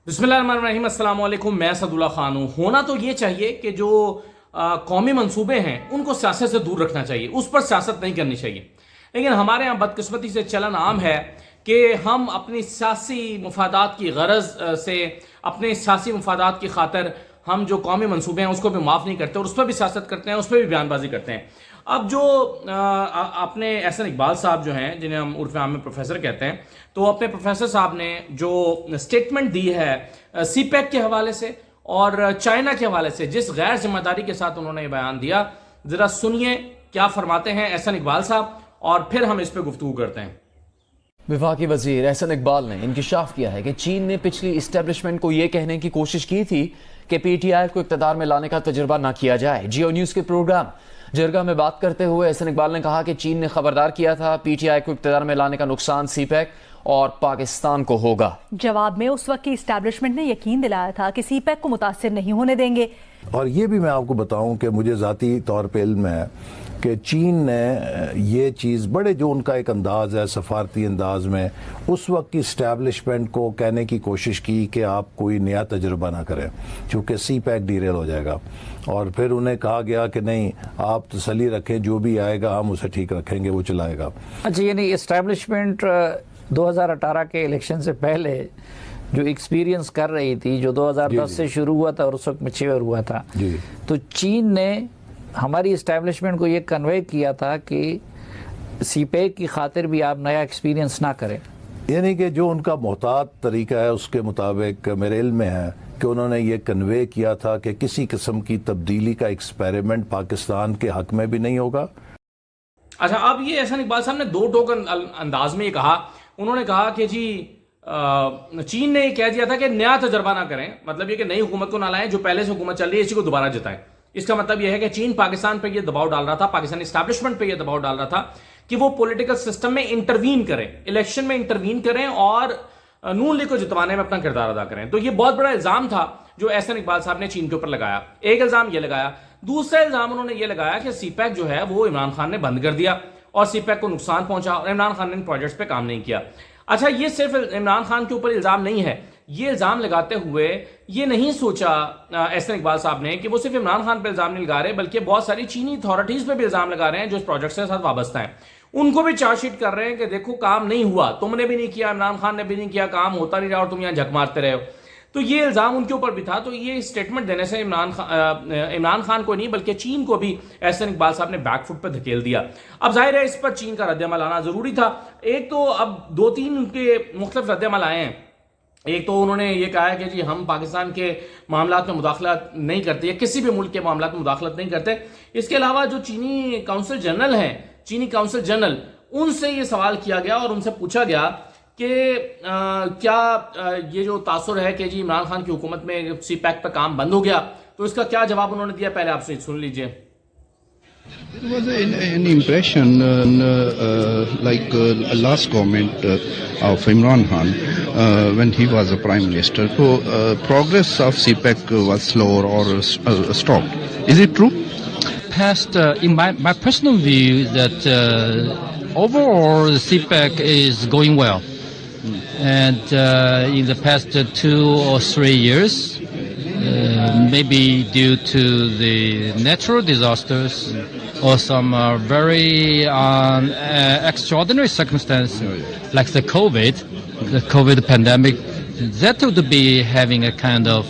بسم اللہ الرحمن الرحیم، السلام علیکم۔ میں اسد اللہ خان ہوں۔ ہونا تو یہ چاہیے کہ جو قومی منصوبے ہیں ان کو سیاست سے دور رکھنا چاہیے، اس پر سیاست نہیں کرنی چاہیے، لیکن ہمارے ہاں بدقسمتی سے چلن عام ہے کہ ہم اپنی سیاسی مفادات کی غرض سے، اپنے سیاسی مفادات کی خاطر ہم جو قومی منصوبے ہیں اس کو بھی معاف نہیں کرتے اور اس پر بھی سیاست کرتے ہیں، اس پہ بھی بیان بازی کرتے ہیں۔ اب جو اپنے احسن اقبال صاحب جو ہیں، جنہیں ہم عرف عام میں پروفیسر کہتے ہیں، تو اپنے پروفیسر صاحب نے جو سٹیٹمنٹ دی ہے سی پیک کے حوالے سے اور چائنا کے حوالے سے، جس غیر ذمہ داری کے ساتھ انہوں نے یہ بیان دیا، ذرا سنیے کیا فرماتے ہیں احسن اقبال صاحب، اور پھر ہم اس پہ گفتگو کرتے ہیں۔ وفاقی وزیر احسن اقبال نے انکشاف کیا ہے کہ چین نے پچھلی اسٹیبلشمنٹ کو یہ کہنے کی کوشش کی تھی کہ پی ٹی آئی کو اقتدار میں لانے کا تجربہ نہ کیا جائے۔ جیو نیوز کے پروگرام جرگہ میں بات کرتے ہوئے احسن اقبال نے کہا کہ چین نے خبردار کیا تھا پی ٹی آئی کو اقتدار میں لانے کا نقصان سی پیک اور پاکستان کو ہوگا۔ جواب میں اس وقت کی اسٹیبلشمنٹ نے یقین دلایا تھا کہ سی پیک کو متاثر نہیں ہونے دیں گے۔ اور یہ بھی میں آپ کو بتاؤں کہ مجھے ذاتی طور پہ علم ہے کہ چین نے یہ چیز بڑے، جو ان کا ایک انداز ہے سفارتی انداز میں، اس وقت کی اسٹیبلشمنٹ کو کہنے کی کوشش کی کہ آپ کوئی نیا تجربہ نہ کریں چونکہ سی پیک ڈیریل ہو جائے گا، اور پھر انہیں کہا گیا کہ نہیں، آپ تسلی رکھیں، جو بھی آئے گا ہم اسے ٹھیک رکھیں گے، وہ چلائے گا۔ اچھا، یعنی اسٹیبلشمنٹ 2018 کے الیکشن سے پہلے جو ایکسپیرینس کر رہی تھی، جو 2010 سے شروع ہوا تھا اور اس وقت میچور ہوا تھا، تو چین نے ہماری اسٹیبلشمنٹ کو یہ کنوے کیا تھا کہ سی پیک کی خاطر بھی آپ نیا ایکسپیرینس نہ کریں، یعنی کہ جو ان کا محتاط طریقہ ہے اس کے مطابق میرے علم میں ہے کہ انہوں نے یہ کنوے کیا تھا کہ کسی قسم کی تبدیلی کا ایکسپیریمنٹ پاکستان کے حق میں بھی نہیں ہوگا۔ اچھا، اب یہ احسن اقبال صاحب نے دو ٹوکن انداز میں یہ کہا، انہوں نے کہا کہ جی چین نے یہ کہہ دیا تھا کہ نیا تجربہ نہ کریں، مطلب یہ کہ نئی حکومت کو نہ لائیں، جو پہلے سے حکومت چل رہی ہے اسی کو دوبارہ جتائیں۔ اس کا مطلب یہ ہے کہ چین پاکستان پہ یہ دباؤ ڈال رہا تھا، پاکستانی اسٹیبلشمنٹ پہ یہ دباؤ ڈال رہا تھا کہ وہ پولیٹیکل سسٹم میں انٹروین کریں، الیکشن میں انٹروین کریں اور نون لیگ کو جتوانے میں اپنا کردار ادا کریں۔ تو یہ بہت بڑا الزام تھا جو احسن اقبال صاحب نے چین کے اوپر لگایا۔ ایک الزام یہ لگایا، دوسرا الزام انہوں نے یہ لگایا کہ سی پیک جو ہے وہ عمران خان نے بند کر دیا اور سی پیک کو نقصان پہنچا اور عمران خان نے ان پروجیکٹس پہ کام نہیں کیا۔ اچھا، یہ صرف عمران خان کے اوپر الزام نہیں ہے، یہ الزام لگاتے ہوئے یہ نہیں سوچا احسن اقبال صاحب نے کہ وہ صرف عمران خان پہ الزام نہیں لگا رہے، بلکہ بہت ساری چینی اتھارٹیز پہ بھی الزام لگا رہے ہیں جو اس پروجیکٹ سے ساتھ وابستہ ہیں، ان کو بھی چارج شیٹ کر رہے ہیں کہ دیکھو کام نہیں ہوا، تم نے بھی نہیں کیا، عمران خان نے بھی نہیں کیا، کام ہوتا نہیں رہا اور تم یہاں جھک مارتے رہے ہو۔ تو یہ الزام ان کے اوپر بھی تھا۔ تو یہ اسٹیٹمنٹ دینے سے عمران خان کو نہیں بلکہ چین کو بھی احسن اقبال صاحب نے بیک فٹ پہ دھکیل دیا۔ اب ظاہر ہے اس پر چین کا رد عمل آنا ضروری تھا۔ ایک تو اب دو تین ان کے مختلف رد عمل آئے ہیں۔ ایک تو انہوں نے یہ کہا ہے کہ جی ہم پاکستان کے معاملات میں مداخلت نہیں کرتے یا کسی بھی ملک کے معاملات میں مداخلت نہیں کرتے۔ اس کے علاوہ جو چینی کونسل جنرل ہیں، چینی کونسل جنرل، ان سے یہ سوال کیا گیا اور ان سے پوچھا گیا کہ کیا یہ جو تاثر ہے کہ جی عمران خان کی حکومت میں سی پیک پہ کام بند ہو گیا، تو اس کا کیا جواب انہوں نے دیا، پہلے آپ سے سن لیجئے۔ There was an impression, like last comment of Imran Khan when he was a Prime Minister. So progress of CPEC was slower or stopped. Is it true? In my personal view, that overall the CPEC is going well. And in the past 2 or 3 years, maybe due to the natural disasters or some very extraordinary circumstances like the COVID pandemic, that would be having a kind of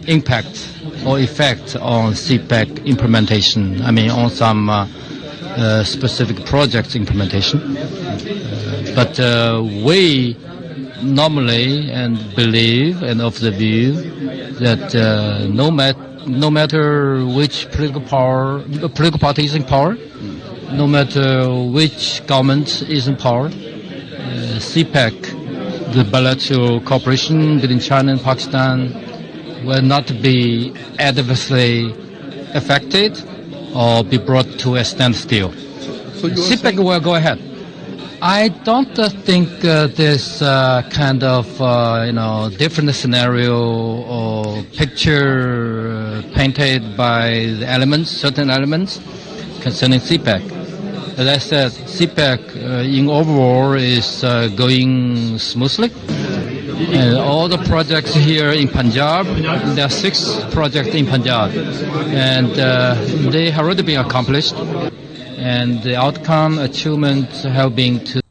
impact or effect on CPEC implementation. I mean, on some specific projects implementation. But we normally and believe and of the view that no matter which political party is in power, no matter which government is in power, CPEC, the bilateral cooperation between China and Pakistan, will not be adversely affected or be brought to a standstill. So CPEC will go ahead. I don't think this kind of different scenario or picture painted by the elements, certain elements concerning CPEC. As I said, CPEC in overall is going smoothly. And all the projects here in Punjab, there are 6 projects in Punjab, and they have already been accomplished, and the outcome achievements have been to.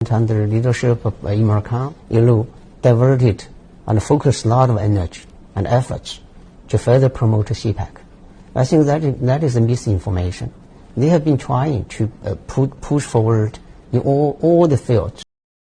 Under the leadership of Imran Khan, ILO diverted and focused a lot of energy and efforts to further promote CPEC. I think that is a misinformation. They have been trying to push forward in all the fields.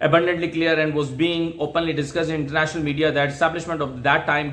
abundantly clear and was being openly discussed in international media that establishment of that time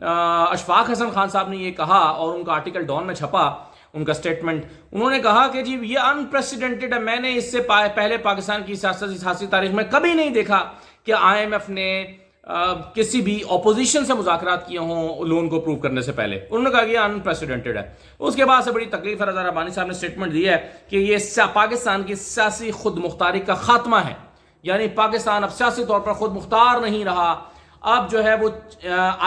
Ashfaq حسن خان صاحب نے یہ کہا اور ان کا article Dawn میں چھپا ان کا statement. انہوں نے کہا کہ جی یہ انپریسیڈنٹڈ ہے, میں نے اس سے پہلے پاکستان کی سیاسی تاریخ میں کبھی نہیں دیکھا کہ IMF نے کسی بھی اپوزیشن سے مذاکرات کیے ہوں لون کو اپروو کرنے سے پہلے. انہوں نے کہا کہ یہ انپریسیڈنٹڈ ہے. اس کے بعد سے بڑی تکلیف ہے, رضا ربانی صاحب نے سٹیٹمنٹ دی ہے کہ یہ پاکستان کی سیاسی خود مختاری کا خاتمہ ہے, یعنی پاکستان اب سیاسی طور پر خود مختار نہیں رہا, اب جو ہے وہ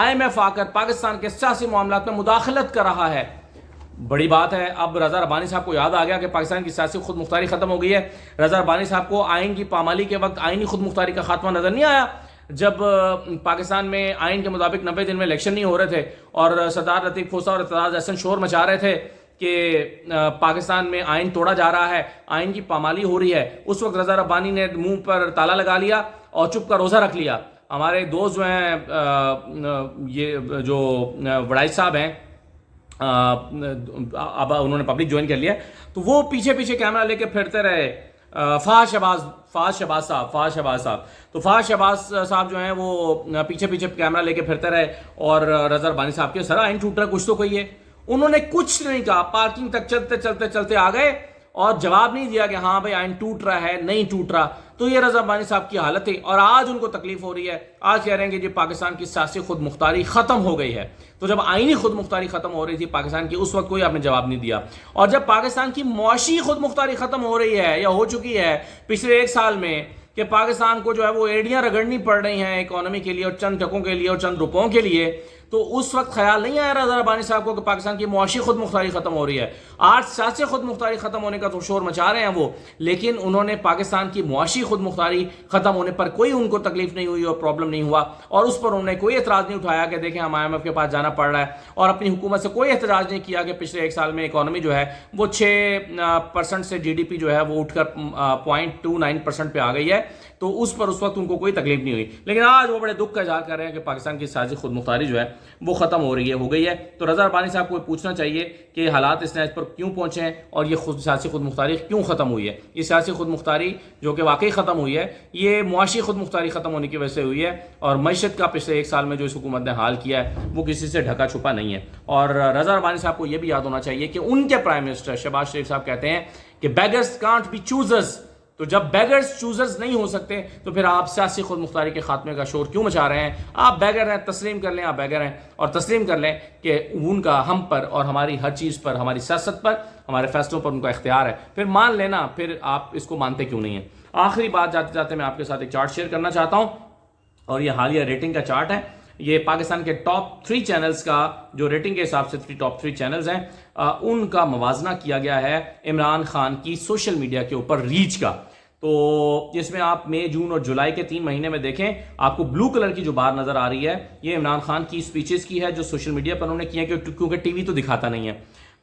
IMF آ کر پاکستان کے سیاسی معاملات میں مداخلت کر رہا ہے. بڑی بات ہے. اب رضا ربانی صاحب کو یاد آ گیا کہ پاکستان کی سیاسی خود مختاری ختم ہو گئی ہے. رضا ربانی صاحب کو آئین کی پامالی کے وقت آئینی خود مختاری کا خاتمہ نظر نہیں آیا جب پاکستان میں آئین کے مطابق 90 دن میں الیکشن نہیں ہو رہے تھے اور سردار لطیف کھوسہ اور اعتراض احسن شور مچا رہے تھے کہ پاکستان میں آئین توڑا جا رہا ہے, آئین کی پامالی ہو رہی ہے. اس وقت رضا ربانی نے منہ پر تالا لگا لیا اور چپ کا روزہ رکھ لیا. ہمارے دوست جو ہیں یہ جو وڑائی صاحب ہیں, اب انہوں نے پبلک جوائن کر لیا, تو وہ پیچھے پیچھے کیمرہ لے کے پھرتے رہے. فہد شہباز صاحب تو فہد شہباز صاحب جو ہیں وہ پیچھے پیچھے کیمرہ لے کے پھرتے رہے اور رضا ربانی صاحب کے سر آئین ٹوٹ رہا ہے, کچھ تو کہیے. انہوں نے کچھ نہیں کہا, پارکنگ تک چلتے آ گئے اور جواب نہیں دیا کہ ہاں بھائی آئین ٹوٹ رہا ہے نہیں ٹوٹ رہا. تو یہ رضا ربانی صاحب کی حالت ہے اور آج ان کو تکلیف ہو رہی ہے. آج کہہ رہے ہیں کہ جی پاکستان کی سیاسی خود مختاری ختم ہو گئی ہے. تو جب آئینی خود مختاری ختم ہو رہی تھی پاکستان کی, اس وقت کوئی آپ نے جواب نہیں دیا. اور جب پاکستان کی معاشی خود مختاری ختم ہو رہی ہے یا ہو چکی ہے پچھلے 1 سال میں کہ پاکستان کو جو ہے وہ ایڑیاں رگڑنی پڑ رہی ہیں اکانومی کے لیے اور چند ٹکوں کے لیے اور چند روپوں کے لیے, تو اس وقت خیال نہیں آیا رضا ربانی صاحب کو کہ پاکستان کی معاشی خود مختاری ختم ہو رہی ہے. آج سیاسی خود مختاری ختم ہونے کا تو شور مچا رہے ہیں وہ, لیکن انہوں نے پاکستان کی معاشی خود مختاری ختم ہونے پر کوئی ان کو تکلیف نہیں ہوئی اور پرابلم نہیں ہوا, اور اس پر انہوں نے کوئی اعتراض نہیں اٹھایا کہ دیکھیں ہم IMF کے پاس جانا پڑ رہا ہے, اور اپنی حکومت سے کوئی احتجاج نہیں کیا کہ پچھلے 1 سال میں اکانومی جو ہے وہ 6% سے GDP جو ہے وہ اٹھ کر 0.29% پہ آ گئی ہے. تو اس پر اس وقت ان کو کوئی تکلیف نہیں ہوئی. لیکن آج وہ بڑے دکھ کا اظہار کر رہے ہیں کہ پاکستان کی سیاسی خود مختاری جو ہے وہ ختم ہو گئی ہے. تو رضا ربانی صاحب کو پوچھنا چاہیے کہ حالات اس نہج پر کیوں پہنچے ہیں اور یہ سیاسی خود مختاری کیوں ختم ہوئی ہے. یہ سیاسی خود مختاری جو کہ واقعی ختم ہوئی ہے, یہ معاشی خود مختاری ختم ہونے کی وجہ سے ہوئی ہے, اور معیشت کا پچھلے 1 سال میں جو اس حکومت نے حال کیا ہے وہ کسی سے ڈھکا چھپا نہیں ہے. اور رضا ربانی صاحب کو یہ بھی یاد ہونا چاہیے کہ ان کے پرائم منسٹر شہباز شریف صاحب کہتے ہیں کہ بیگرز کانٹ بی چوزرز. تو جب بیگرز چوزرز نہیں ہو سکتے تو پھر آپ سیاسی خود مختاری کے خاتمے کا شور کیوں مچا رہے ہیں؟ آپ بیگر ہیں, تسلیم کر لیں, آپ بیگر ہیں اور تسلیم کر لیں کہ ان کا ہم پر اور ہماری ہر چیز پر, ہماری سیاست پر, ہمارے فیصلوں پر ان کا اختیار ہے. پھر مان لینا, پھر آپ اس کو مانتے کیوں نہیں ہیں. آخری بات جاتے جاتے میں آپ کے ساتھ ایک چارٹ شیئر کرنا چاہتا ہوں, اور یہ حالیہ ریٹنگ کا چارٹ ہے. یہ پاکستان کے ٹاپ 3 چینلز کا جو ریٹنگ کے حساب سے ٹاپ 3 چینلز ہیں ان کا موازنہ کیا گیا ہے عمران خان کی سوشل میڈیا کے اوپر ریچ کا. تو اس میں آپ مئی, جون اور جولائی کے 3 مہینے میں دیکھیں, آپ کو بلو کلر کی جو بار نظر آ رہی ہے یہ عمران خان کی سپیچز کی ہے جو سوشل میڈیا پر انہوں نے کیا, کیونکہ ٹی وی تو دکھاتا نہیں ہے.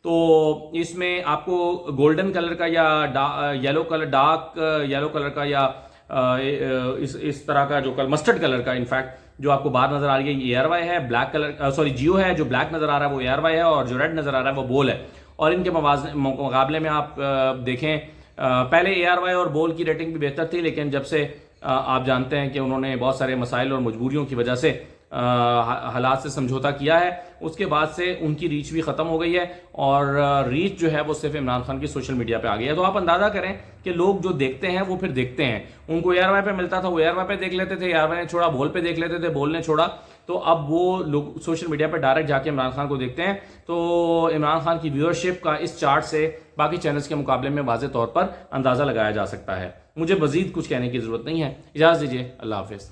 تو اس میں آپ کو گولڈن کلر کا یا yellow colour, dark yellow colour کا یا اس طرح کا جو مسٹرڈ کلر کا انفیکٹ جو آپ کو بار نظر آ رہی ہے یہ ایئر وائی ہے. بلیک کلر جیو ہے, جو بلیک نظر آ رہا ہے وہ ایئر وائی ہے, اور جو ریڈ نظر آ رہا ہے وہ بول ہے. اور ان کے مقابلے میں آپ دیکھیں, پہلے اے آر وائی اور بول کی ریٹنگ بھی بہتر تھی, لیکن جب سے آپ جانتے ہیں کہ انہوں نے بہت سارے مسائل اور مجبوریوں کی وجہ سے حالات سے سمجھوتا کیا ہے, اس کے بعد سے ان کی ریچ بھی ختم ہو گئی ہے, اور ریچ جو ہے وہ صرف عمران خان کی سوشل میڈیا پہ آ گئی ہے. تو آپ اندازہ کریں کہ لوگ جو دیکھتے ہیں وہ پھر دیکھتے ہیں. ان کو اے آر وائی پہ ملتا تھا وہ اے آر وائی پہ دیکھ لیتے تھے, اے آر وائی نے چھوڑا بول پہ دیکھ لیتے تھے, بول نے چھوڑا, تو اب وہ لوگ سوشل میڈیا پہ ڈائریکٹ جا کے عمران خان کو دیکھتے ہیں. تو عمران خان کی ویورشپ کا اس چارٹ سے باقی چینلز کے مقابلے میں واضح طور پر اندازہ لگایا جا سکتا ہے. مجھے مزید کچھ کہنے کی ضرورت نہیں ہے, اجازت دیجیے, اللہ حافظ.